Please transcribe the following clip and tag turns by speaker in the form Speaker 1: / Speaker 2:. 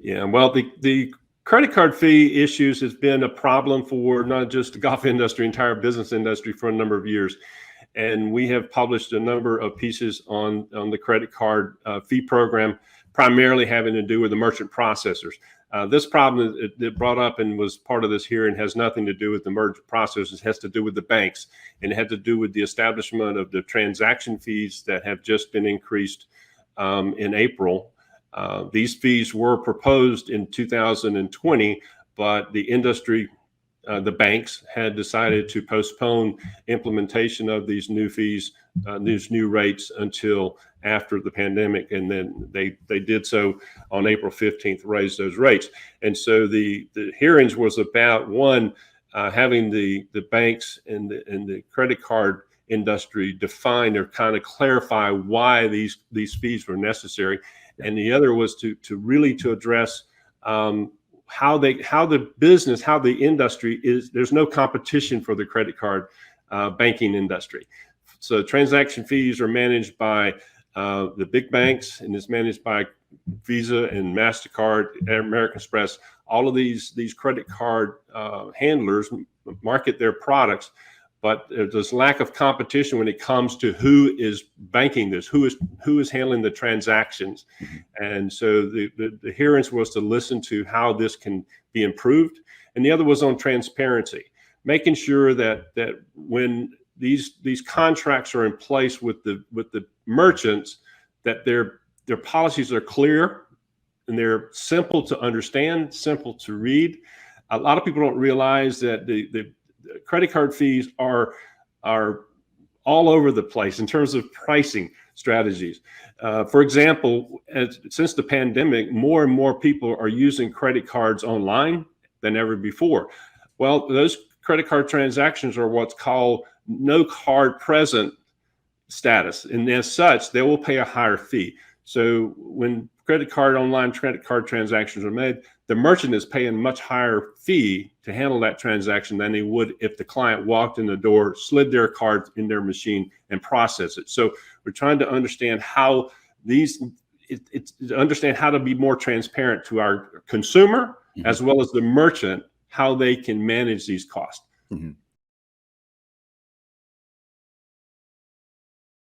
Speaker 1: Yeah, well, the credit card fee issues has been a problem for not just the golf industry, entire business industry for a number of years. And we have published a number of pieces on the credit card fee program, primarily having to do with the merchant processors. This problem that brought up and was part of this hearing has nothing to do with the merchant processors. It has to do with the banks, and it had to do with the establishment of the transaction fees that have just been increased in April. These fees were proposed in 2020, but the industry, the banks, had decided to postpone implementation of these new fees, these new rates, until after the pandemic, and then they did so on April 15th, raise those rates. And so the hearings was about, one, having the banks and the credit card industry define or kind of clarify why these fees were necessary, and the other was to really address how the industry is. There's no competition for the credit card banking industry. So transaction fees are managed by the big banks, and it's managed by Visa and MasterCard, American Express. All of these credit card handlers market their products, but there's lack of competition when it comes to who is banking this, who is handling the transactions. And so the hearings was to listen to how this can be improved, and the other was on transparency, making sure that when these contracts are in place with the merchants, that their policies are clear and they're simple to understand, simple to read. A lot of people don't realize that the credit card fees are all over the place in terms of pricing strategies. For example, since the pandemic, more and more people are using credit cards online than ever before. Well, those credit card transactions are what's called no card present status, and as such, they will pay a higher fee. So when online credit card transactions are made, the merchant is paying a much higher fee to handle that transaction than they would if the client walked in the door, slid their card in their machine, and processed it. So we're trying to understand how understand how to be more transparent to our consumer, as well as the merchant, how they can manage these costs.
Speaker 2: Mm-hmm.